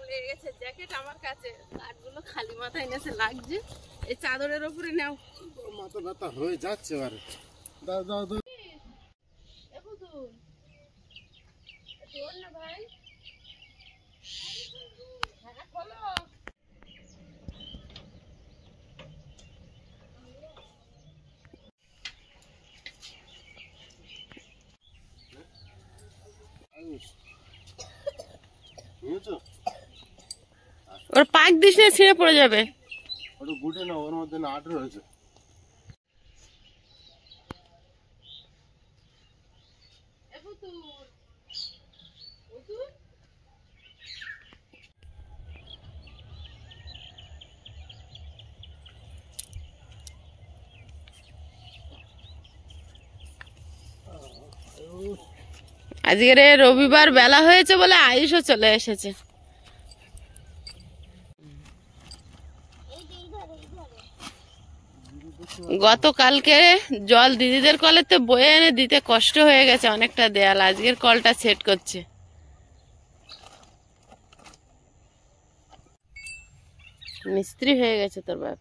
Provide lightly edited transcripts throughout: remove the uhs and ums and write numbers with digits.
লেগে গেছে। জ্যাকেট আমার কাছে, কাঠগুলো খালি মাথায় এনেছে লাগছে। এই চাদরের উপরে নাও। মাথা ব্যথা হয়ে যাচ্ছে এবারে। দাও দাও দাও। না ভাই, খোলো। ওর পাক দিস না, ছিঁড়ে পড়ে যাবে। ওটা গুটে না, ওর মধ্যে না আট রয়েছে। আজকের রবিবার বেলা হয়েছে বলে আয়ুষও চলে এসেছে। গতকালকে জল দিদিদের কলেতে বয়ে এনে দিতে কষ্ট হয়ে গেছে অনেকটা দেয়াল, আজকের কলটা সেট করছে। মিস্ত্রি হয়ে গেছে তোর বাপ,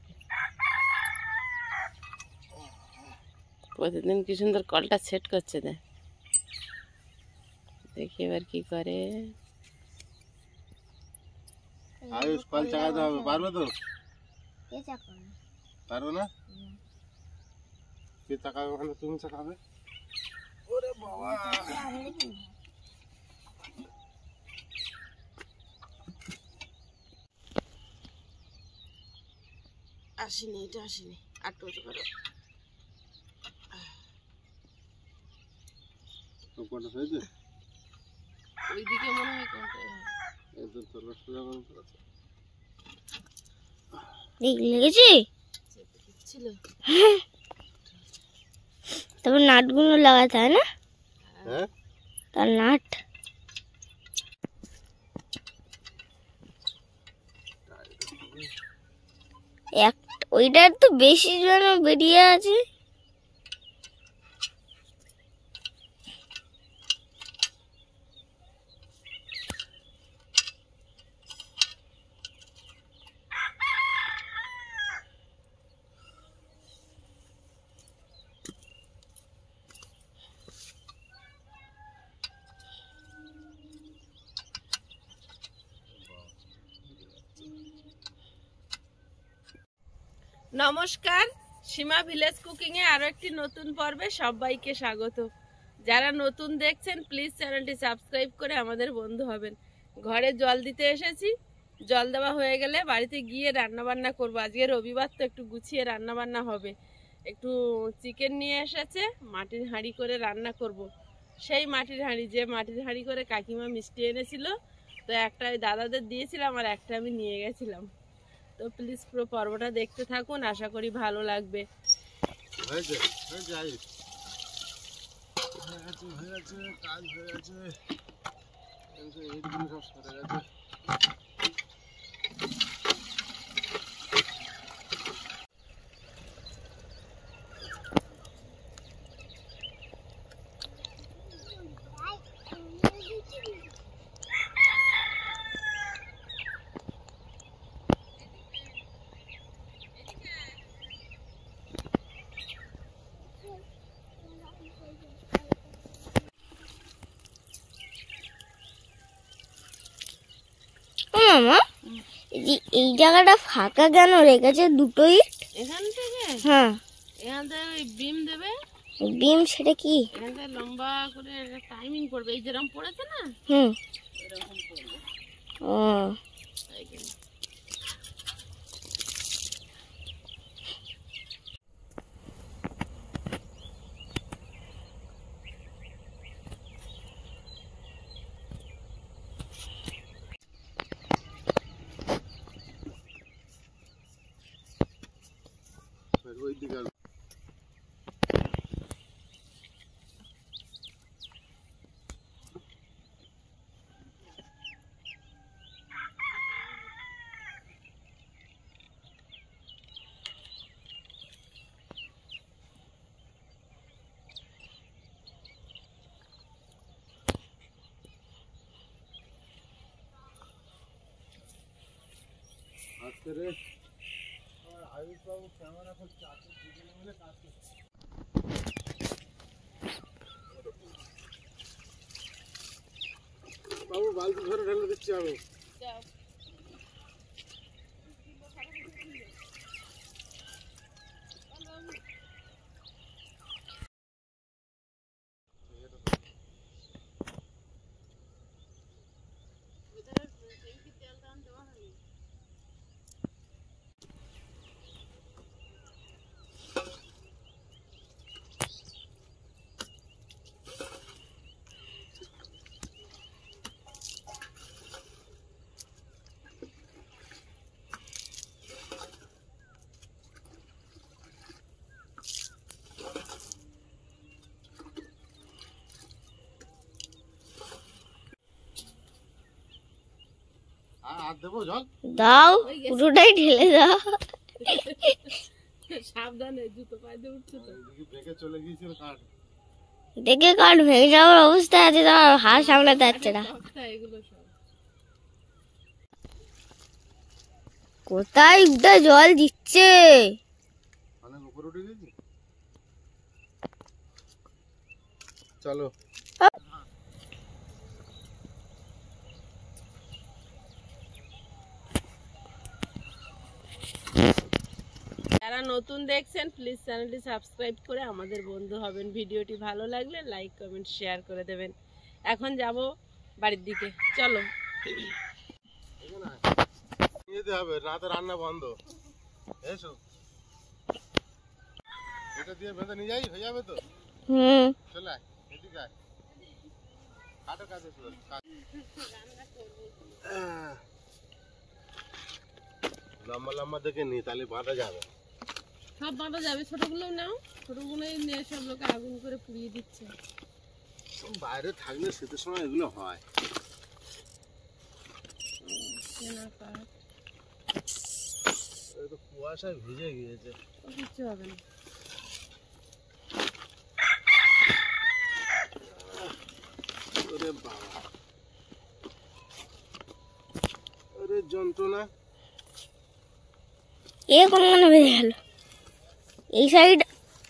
প্রতিদিন কি সুন্দর কলটা সেট করছে। দেখি এবার কি করে। আয়ুষ কল চাকাতে হবে, পারবে তো? পারবে না? কে চাকাবে? ওখানে তুমি চাকাবে। ওরে বাবা, আসেনি, এটা আসেনি। আটকে পারো। কটা হয়েছে? ওইদিকে মনে হয় কোনটা এদের তো সোজা করে ফেলেছে। লেগেছে? তারপর নাটগুলো লাগাতে হয় না? হ্যাঁ, তার নাট ওইটার তো বেশি যেন বেরিয়ে আছে। নমস্কার, সীমা ভিলেজ কুকিং এ আরো একটি নতুন পর্বে সবাইকে স্বাগত। যারা নতুন দেখছেন প্লিজ চ্যানেলটি সাবস্ক্রাইব করে আমাদের বন্ধু হবেন। ঘরে জল দিতে এসেছি, জল দেওয়া হয়ে গেলে বাড়িতে গিয়ে রান্না বান্না করবো। আজকে রবিবার তো একটু গুছিয়ে রান্না বান্না হবে। একটু চিকেন নিয়ে এসেছে, মাটির হাঁড়ি করে রান্না করব। সেই মাটির হাঁড়ি, যে মাটির হাঁড়ি করে কাকিমা মিষ্টি এনেছিল, তো একটা ওই দাদাদের দিয়েছিলাম আর একটা আমি নিয়ে গেছিলাম। তো প্লিজ পুরো পর্বটা দেখতে থাকুন, আশা করি ভালো লাগবে। কাজ হয়ে গেছে, এইগুলো সব সরে গেছে। মামা, এই জায়গাটা ফাঁকা কেন রেখেছে? দুটো ইট এখান থেকে, হ্যাঁ, এখান থেকে ওই বিম দেবে। বিম সেটা কি? এখান থেকে লম্বা করে টাইমিং পড়বে, এই যেরকম পড়েছে না এরকম পড়বে। ও তাই কিনা? ওই দিকে রে আয়ুষ বাবু ক্যামেরা করছে, আছে দুজনে মিলে কাজ করছে। বাবু বালতি ধরে ঢেলে দিচ্ছি আমি। আর দেবো জল? দাও, পুরোটাই ঢেলে দাও। সাবধানে, জুতো পায়ে দিয়ে উঠছে তো। ব্রেকে চলে গিয়েছিল কাঠ। দেখে কাঠ ভেঙে যাওয়ার অবস্থা আছে, তোমার হাত সামলাতে যাচ্ছে না। এগুলো সব কোথায় একটা জল দিচ্ছে। অনেক উপরে উঠে গেছি। চলো যারা নতুন দেখছেন প্লিজ চ্যানেলটি সাবস্ক্রাইব করে আমাদের বন্ধু হবেন। ভিডিওটি ভালো লাগলে লাইক কমেন্ট শেয়ার করে দেবেন। এখন যাব বাড়ির দিকে, চলো। যেতে হবে, রাতে রান্না বন্ধ। এসো, এটা দিয়ে বেঁধে নিয়ে যাই, হয়ে যাবে তো? চলে আয়, এদিকে আয়। কাঠের কাছে চল। লম্বা লম্বা দেখে নি, তাহলে বাঁধা যাবে। সব বাঁধা যাবে, ছোটগুলো নাও। ছোটগুলোই নিয়ে সব লোকে আগুন করে পুড়িয়ে দিচ্ছে। বাইরে থাকলে শীতের সময় এগুলো হয়। কুয়াশায় ভিজে গিয়েছে, কিছু হবে না। ওরে বাবা, ওরে যন্ত্রণা। এ কোন মানে বেঁধে গেল?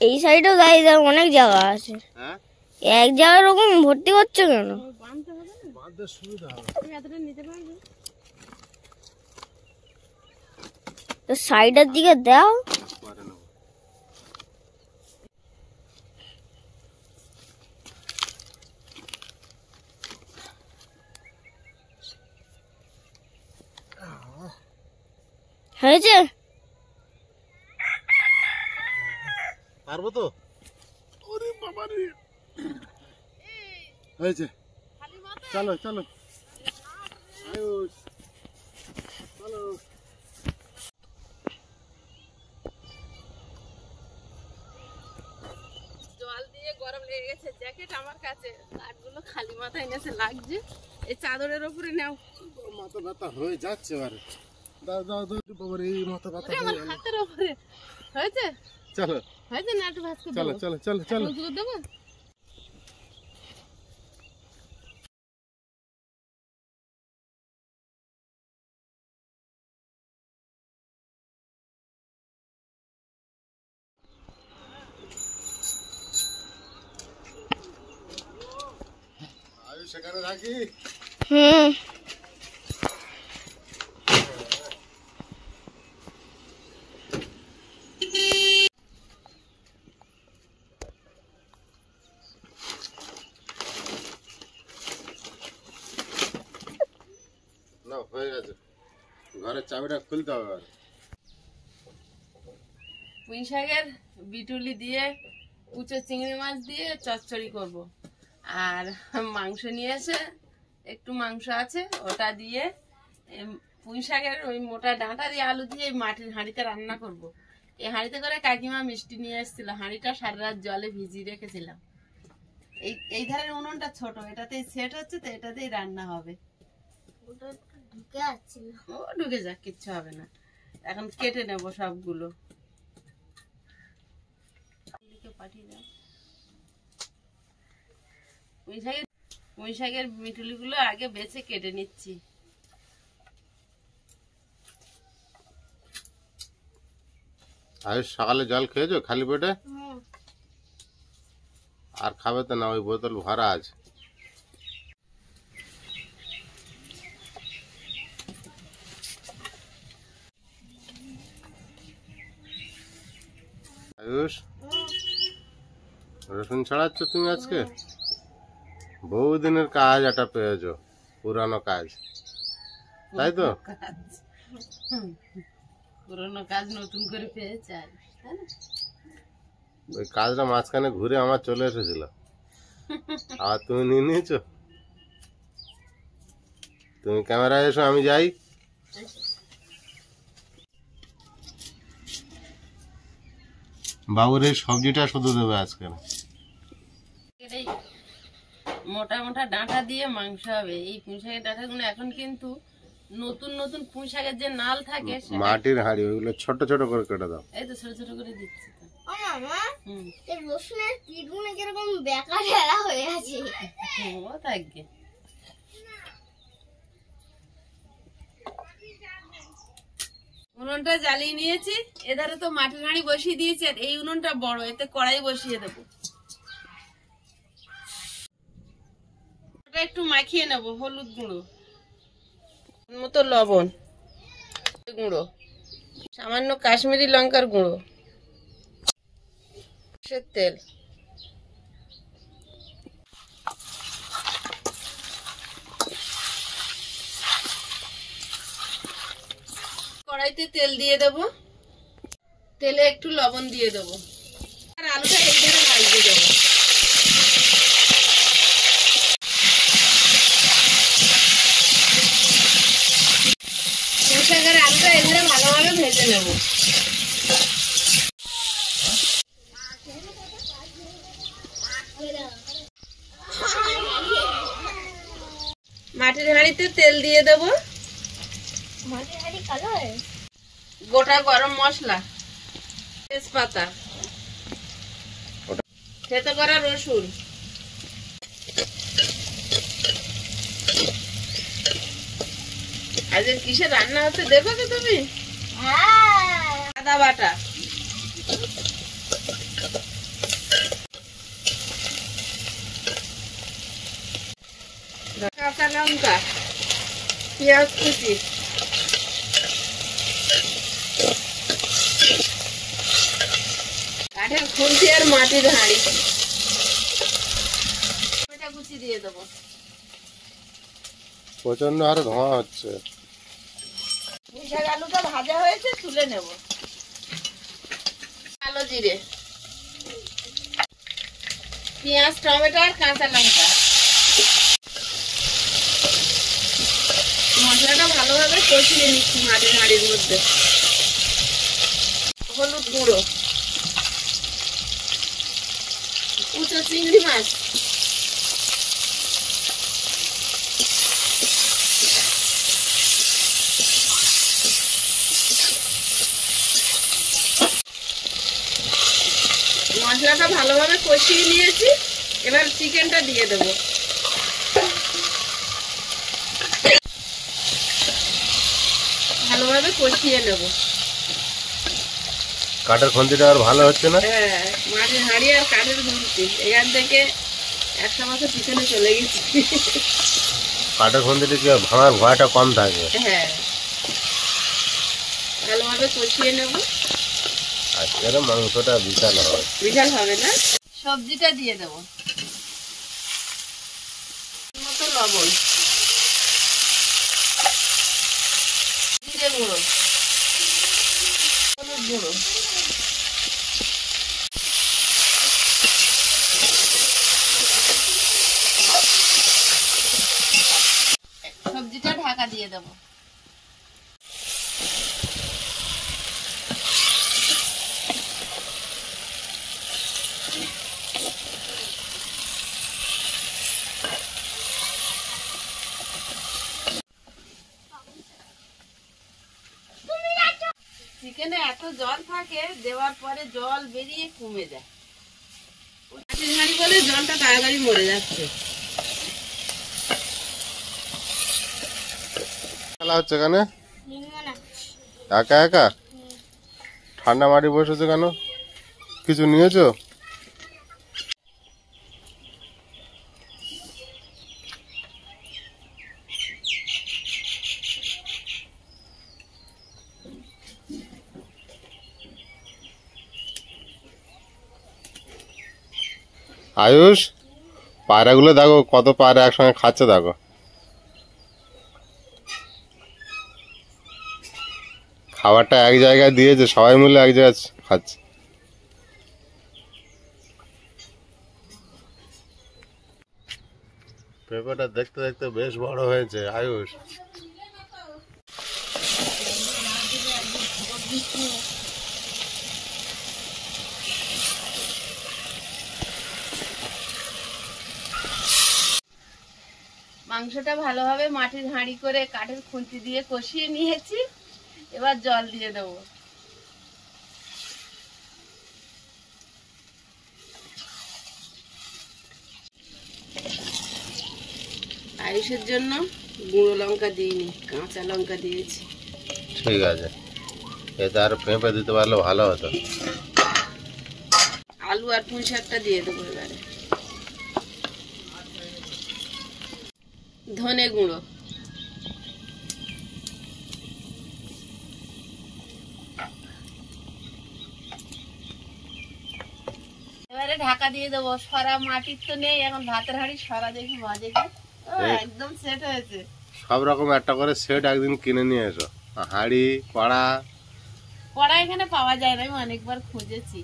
এই সাইডেও দাঁড়িয়ে অনেক জায়গা আছে। হ্যাঁ, এক জায়গায় ওরকম ভর্তি করছো কেন? বাঁধতে হবে না, বাঁধতে সুবিধা হবে। তুমি এতটা নিতে পারবে তো সাইডের দিকে দাও। পারে না। হয়েছে? পারবো তো? ওরে বাবা রে, হয়েছে। চলো চলো, আয়ুষ চলো। জল দিয়ে গরম লেগে গেছে, জ্যাকেট আমার কাছে, কাঠগুলো খালি মাথায় নেছে লাগছে। এই চাদরের উপরে নাও। মাথা ব্যথা হয়ে যাচ্ছে এবারে। দাও দাও দাও, বাবা রে, মাথা ব্যথা আমার হয়ে গেল। হাতের উপরে হয়েছে, চলো হয়েছে না? একটু ভাজ করে চলো দেবো, চলো চলো চলো। ভাজ করে দেবো। আয়ুষ সেখানে রাখি। হুম, না হয়ে গেছে, ঘরের চাবিটা খুলতে হবে এবার। পুঁই শাকের বিটুলি দিয়ে, কুচো চিংড়ি মাছ দিয়ে চচ্চড়ি করব। আর মাংস নিয়ে এসে, একটু মাংস আছে, ওটা দিয়ে পুঁই শাকের ওই মোটা ডাঁটা দিয়ে আলু দিয়ে এই মাটির হাঁড়িতে রান্না করব। এই হাঁড়িতে করে কাকিমা মিষ্টি নিয়ে এসেছিল, হাঁড়িটা সারা রাত জলে ভিজিয়ে রেখেছিলাম। এই ধারের উনুনটা ছোট, এটাতেই সেট হচ্ছে, তো এটাতেই রান্না হবে। ঢুকে আসছিল। ও ঢুকে যাক, কিচ্ছু হবে না। এখন কেটে নেব সবগুলো। পাঠিয়ে দাও। পুঁই শাকের মিটুলিগুলো আগে বেছে কেটে নিচ্ছি। আজ সকালে জল খেয়েছো খালি পেটে? আর খাবে তো না, ওই বোতল ভরা আছে। আয়ুষ, রসুন ছাড়াচ্ছ তুমি আজকে? বহুদিনের কাজ এটা পেয়েছো, পুরানো কাজ, তাই তো? পুরনো কাজ নতুন করে পেয়েছে। ওই কাজটা মাঝখানে ঘুরে আমার চলে এসেছিল, আবার তুমি নিয়ে নিয়েছো। তুমি ক্যামেরায় এসো, আমি যাই। বাবুর এই সবজিটা শুধু দেবে আজকে। মোটা মোটা ডাঁটা দিয়ে মাংস হবে। এই পুঁই শাকের ডাঁটাগুলো এখন কিন্তু নতুন নতুন পুঁই শাকের যে নাল থাকে মাটির হাঁড়ি, ওইগুলো ছোট ছোট করে কেটে দাও। এই তো ছোট ছোট করে দিচ্ছি তো। এই রসুনের পিঠগুলো কিরকম বেকা ঢেলা হয়ে আছে। ও থাকবে। উনুনটা জ্বালিয়ে নিয়েছি, এধারে তো মাটির হাঁড়ি বসিয়ে দিয়েছি, আর এই উনুনটা বড়, এতে কড়াই বসিয়ে দেবো। একটু মাখিয়ে নেব, হলুদ গুঁড়ো, মতো লবণ গুঁড়ো, সামান্য কাশ্মীরি লঙ্কার গুঁড়ো, সর্ষের তেল, কড়াইতে তেল দিয়ে দেবো, তেলে একটু লবণ দিয়ে দেবো, আর আলুটা এই ধারে ভাজতে দেবো। শাকের আলুটা এধারে ভালোভাবে ভেজে নেব। মাটির হাঁড়িতে তেল দিয়ে দেব, গোটা গরম মশলা, তেজপাতা, থেতো করা রসুন, আজকে কিসে রান্না হচ্ছে দেখো তো তুমি? আদা বাটা, কাঁচা লঙ্কা, পেঁয়াজ কুচি, কাঠের খুন্তি আর মাটির হাঁড়ি, এটা কুচি দিয়ে দেবো। প্রচন্ড আরো ধোঁয়া হচ্ছে। পুঁই শাক আলুটা ভাজা হয়েছে, তুলে নেব। কালো জিরে, পেঁয়াজ, টমেটো আর কাঁচা লঙ্কা, মশলাটা ভালোভাবে কষিয়ে নিচ্ছি মাটির হাঁড়ির মধ্যে। হলুদ গুঁড়ো, কুচো চিংড়ি মাছ, মশলাটা ভালোভাবে কষিয়ে নিয়েছি, এবার চিকেনটা দিয়ে দেবো। ভালোভাবে কষিয়ে নেব। কাঠের খুন্তিটা আর ভালো হচ্ছে না? হ্যাঁ, মাটির হাঁড়ি আর কাঠের খুন্তি, এখান থেকে 100 বছর পিছনে চলে গেছি। কাঠের খুন্তিটা কি ভাঙার ভয়টা কম থাকে? হ্যাঁ, ভালোভাবে কষিয়ে নেব। আজকের মাংসটা বিশাল হবে। বিশাল হবে না? সবজিটা দিয়ে দেব, মতো লবণ, জিরে গুঁড়ো, হলুদ গুঁড়ো, সবজিটা ঢাকা দিয়ে দেবো। চিকেনে এত জল থাকে, দেওয়ার পরে জল বেরিয়ে কমে যায়। মাটির হাঁড়ি বলে জলটা তাড়াতাড়ি মরে যাচ্ছে। খেলা হচ্ছে এখানে একা একা? ঠান্ডা মাটি বসেছো কেন? কিছু নিয়েছো? আয়ুষ, পায়রাগুলো দেখো, কত পায়রা একসঙ্গে খাচ্ছে দেখো। খাবারটা এক জায়গায় দিয়েছে, সবাই মিলে এক জায়গায় খাচ্ছে। পেঁপেটা দেখতে দেখতে বেশ বড় হয়েছে আয়ুষ। মাংসটা ভালোভাবে মাটির হাঁড়ি করে কাঠের খুন্তি দিয়ে কষিয়ে নিয়েছি। এবার জল দিয়ে দেবো। আয়ুষের জন্য গুঁড়ো লঙ্কা দিইনি, কাঁচা লঙ্কা দিয়েছি। ঠিক আছে, এতে আর পেঁপে দিতে পারলে ভালো হতো। আলু আর পুঁই শাকটা দিয়ে দেবো এবারে। ধনে গুঁড়ো, এবারে ঢাকা দিয়ে দেবো। সরা মাটির তো নেই এখন, ভাতের হাঁড়ি সরা দেখি মজা কি। একদম সেট হয়েছে। সব রকম একটা করে সেট একদিন কিনে নিয়ে এসো। হাঁড়ি, কড়া। কড়া এখানে পাওয়া যায় না, আমি অনেকবার খুঁজেছি।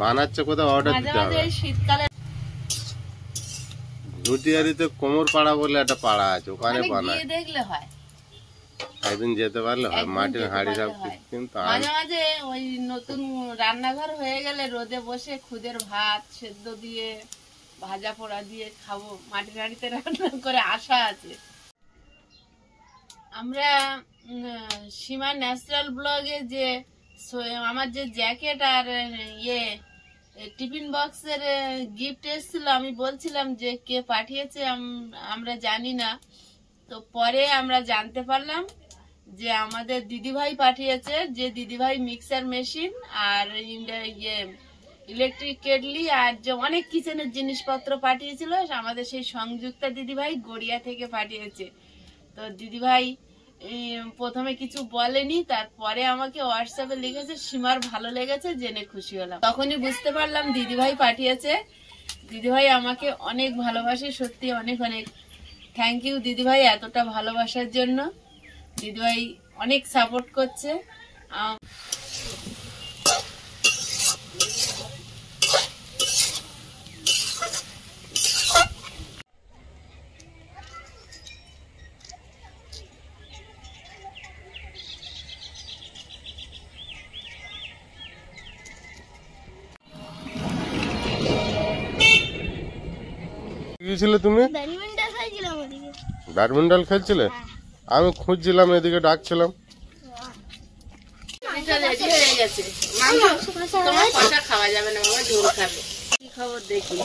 বানাচ্ছে কোথাও অর্ডার মাঝে দিতে মাঝে হবে। এই শীতকালে ঘুটিয়ারিতে কোমর পাড়া বলে একটা পাড়া আছে, ওখানে বানায়। গিয়ে দেখলে হয়, একদিন যেতে পারলে হয়। একদিন মাটির যেতে হাঁড়ি সব পারলে হয়। কিন্তু মাঝে মাঝে ওই নতুন রান্নাঘর হয়ে গেলে রোদে বসে খুদের ভাত সেদ্ধ দিয়ে ভাজা পোড়া দিয়ে খাবো। মাটির হাঁড়িতে রান্না করে আশা আছে। আমরা সীমা ন্যাচারাল ব্লগে যে আমার যে জ্যাকেট আর ইয়ে টিফিন বক্সের গিফট এসেছিল, আমি বলছিলাম যে কে পাঠিয়েছে আমরা জানি না। তো পরে আমরা জানতে পারলাম যে আমাদের দিদিভাই পাঠিয়েছে। যে দিদিভাই মিক্সার মেশিন আর ইয়ে ইলেকট্রিক কেটলি আর যে অনেক কিচেনের জিনিসপত্র পাঠিয়েছিল, আমাদের সেই সংযুক্তা দিদিভাই গড়িয়া থেকে পাঠিয়েছে। তো দিদিভাই প্রথমে কিছু বলেনি, তারপরে আমাকে হোয়াটসঅ্যাপে লিখেছে সীমার ভালো লেগেছে, জেনে খুশি হলাম। তখনই বুঝতে পারলাম দিদিভাই পাঠিয়েছে। দিদিভাই আমাকে অনেক ভালোবাসে, সত্যি অনেক অনেক থ্যাংক ইউ দিদিভাই এতটা ভালোবাসার জন্য। দিদিভাই অনেক সাপোর্ট করছে। গিয়েছিলে তুমি? ব্যাডমিন্টন খেলছিলাম ওদিকে। ব্যাডমিন্টন খেলছিলে? আমি খুঁজছিলাম, এদিকে ডাকছিলাম। রেডি হয়ে গেছে। তোমার কষা খাওয়া যাবে না বাবা, ঝোল খাবে। কি খবর দেখি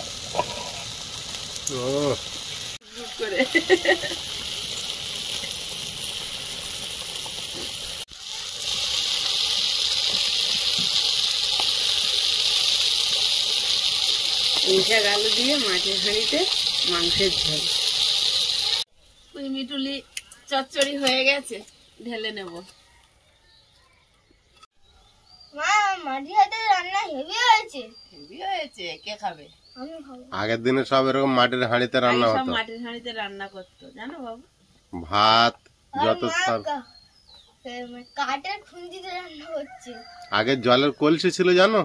করে। শাক আলু দিয়ে মাটির হাঁড়িতে মাংসের ঝোল। ওই মিটুলি চচ্চড়ি হয়ে গেছে, ঢেলে নেব। মা, মাটির হাতে রান্না হেভি হয়েছে। হেভি হয়েছে, কে খাবে? আমি খাবো। আগের দিনে সব এরকম মাটির হাঁড়িতে রান্না সব হতো। মাটির হাঁড়িতে রান্না করতো, জানো বাবু? ভাত আর যত মা কাঠের খুন্তিতে রান্না হচ্ছে। আগে জলের কলসি ছিল জানো?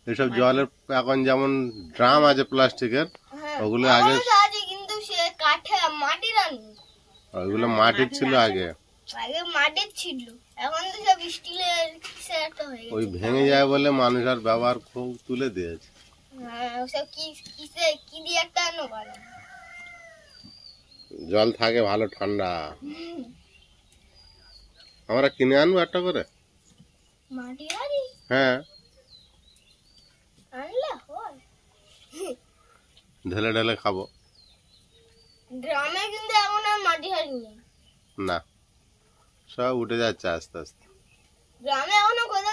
এসব জলের এখন যেমন ড্রাম আছে প্লাস্টিকের, হ্যাঁ, ওগুলো আগে আছে কিন্তু সে কাঠে মাটির রান্না। ওইগুলো মাটির ছিল আগে। আগে মাটির ছিল, এখন তো সব স্টিলের কিছু একটা হয়ে গেছে। ওই ভেঙে যায় বলে মানুষ আর ব্যবহার খুব তুলে দিয়েছে। হ্যাঁ, ওসব কি দিয়ে একটা আনো বলে। জল থাকে ভালো ঠান্ডা। আমরা কিনে আনবো একটা করে। মাটির হাঁড়ি হ্যাঁ, আনলে হয়। ঢেলে ঢেলে খাবো। গ্রামে কিন্তু এখন আর মাটির হাঁড়ি নেই। না, সব উঠে যাচ্ছে আস্তে আস্তে। গ্রামে এখনো কোথায়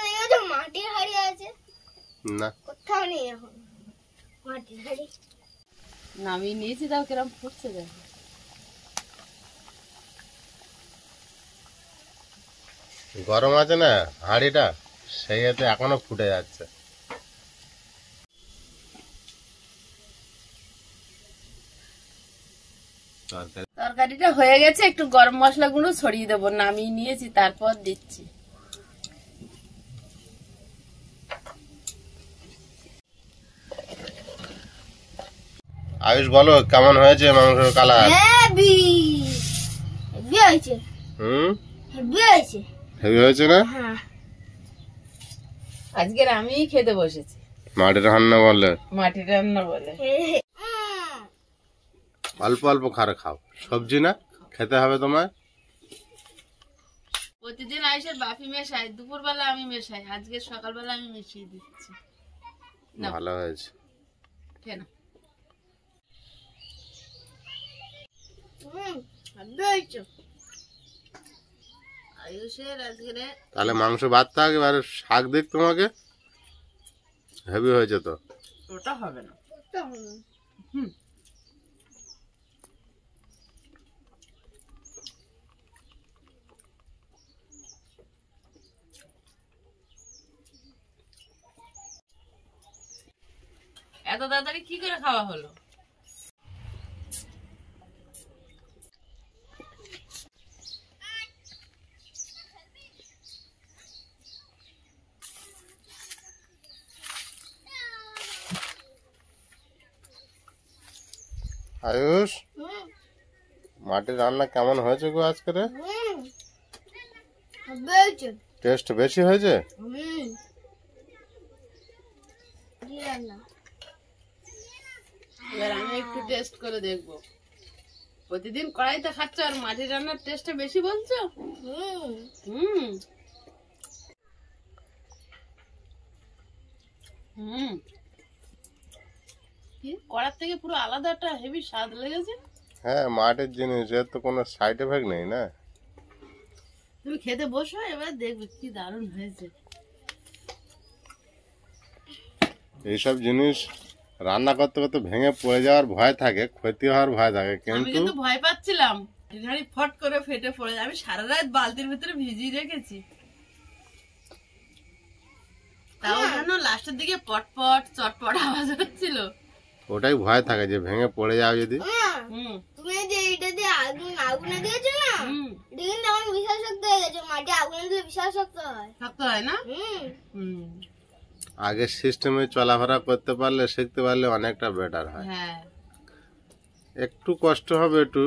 না কোথাও নেই এখন মাটির হাড়ি। নামিয়ে নিয়েছি, তাও কিরম ফুটছে দেখো। গরম আছে না হাঁড়িটা, সেই এতে এখনো ফুটে যাচ্ছে। তরকারিটা হয়ে গেছে, একটু গরম মশলা গুঁড়ো ছড়িয়ে দেবো। নামিয়ে নিয়েছি, তারপর দিচ্ছি। আয়ুষ বলো কেমন হয়েছে মাংসের কালার? হেভি হেভি হয়েছে, হেভি হয়েছে। হেভি হয়েছে না? হ্যাঁ, আজকের আমিই খেতে বসেছি। মাটির রান্না বলে, মাটির রান্না বলে। অল্প অল্প খারে খাও, সবজি না খেতে হবে তোমার। প্রতিদিন আইসের বাপি মেশাই, দুপুরবেলা আমি মেশাই, আজকে সকালবেলা আমি মিশিয়ে দিচ্ছি। নাও। ভালো হয়েছে। কেন হেভি হয়েছে। আয়ুষের আজকের তাহলে মাংস বাদ থাক, এবারে শাক দিক তোমাকে। হেভি হয়েছে তো। ওটা হবে না। এত তাড়াতাড়ি কি করে খাওয়া হলো? আয়ুষ, মাটির রান্না কেমন হয়েছে গো আজকে? হেভি হয়েছে। টেস্ট বেশি হয়েছে? কি রান্না? এবার আমি একটু টেস্ট করে দেখবো। প্রতিদিন কড়াইতে খাচ্ছ আর মাটির রান্নার টেস্টটা বেশি বলছো? হুম হুম কি কড়ার থেকে পুরো আলাদা একটা হেভি স্বাদ লেগেছে। হ্যাঁ, মাটির জিনিস, এর তো কোনো সাইড এফেক্ট নেই না। তুমি খেতে বসো, এবার দেখবে কি দারুণ হয়েছে। এইসব জিনিস রান্না করতে করতে ভেঙে পড়ে যাওয়ার ভয় থাকে, ক্ষতি হওয়ার ভয় থাকে, আমি কিন্তু কিন্তু ভয় পাচ্ছিলাম ঘাড়ি ফট করে ফেটে পড়ে যায়। আমি সারা রাত বালতির ভিতরে ভিজিয়ে রেখেছি, তাও যেন লাস্টের দিকে পটপট চটপট আওয়াজ হচ্ছিল। ওটাই ভয় থাকে যে ভেঙে পড়ে যাও যদি। হুম তুমি যে এটা দিয়ে আগুনে দিয়েছো না, হুম এটা কিন্তু আমার বিশাল শক্ত হয়ে গেছে। মাটি আগুনে দিলে বিশাল শক্ত হয়। শক্ত হয় না? হুম, হুম আগের সিস্টেমে চলাফেরা করতে পারলে, শিখতে পারলে অনেকটা বেটার হয়। হ্যাঁ, একটু কষ্ট হবে একটু।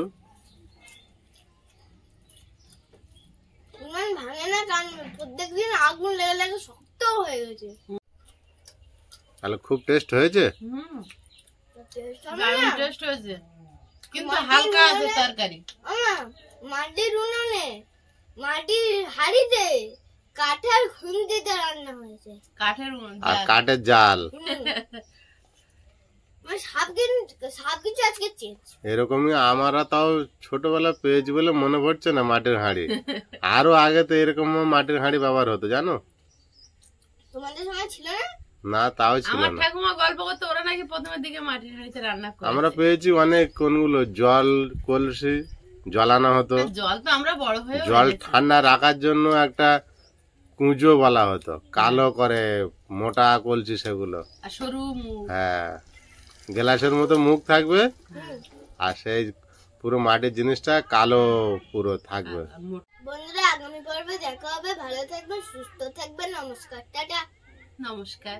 ইমান ভাঙে না, কারণ প্রত্যেকদিন আগুন লেগে লেগে শক্ত হয়ে গেছে। তাহলে খুব টেস্ট হয়েছে। হুম টেস্ট হবে দারুণ না? টেস্ট হয়েছে, কিন্তু মাটির হালকা আছে উনুনে- তরকারি। আমা, মাটির উনুনে, মাটির হাড়িতে, কাঠের খুন্তিতে রান্না হয়েছে। কাঠের আর কাঠের জাল, মানে সব কিছু আজকে চেঞ্জ। এরকমই আমরা তাও ছোটবেলা পেয়েছি বলে মনে পড়ছে না মাটির হাঁড়ি। আরো আগে তো এরকম মাটির হাঁড়ি ব্যবহার হতো, জানো? তোমাদের সময় ছিল না? না, তাও ছিল আমার না। ঠাকুমা গল্প করতে, ওরা নাকি প্রথমের দিকে মাটির হাঁড়িতে রান্না করে। আমরা পেয়েছি অনেক কোনগুলো, জল কলসি জ্বালানো হতো। জল তো আমরা বড় হয়ে জল ঠান্ডা রাখার জন্য একটা কুঁজো বলা হতো, কালো করে মোটা কলসি সেগুলো। আর সরু মুখ। হ্যাঁ, গ্লাসের মতো মুখ থাকবে, আর সেই পুরো মাটির জিনিসটা কালো পুরো থাকবে। বন্ধুরা, আগামী পর্বে দেখা হবে। ভালো থাকবেন, সুস্থ থাকবেন। নমস্কার, টাটা। নমস্কার।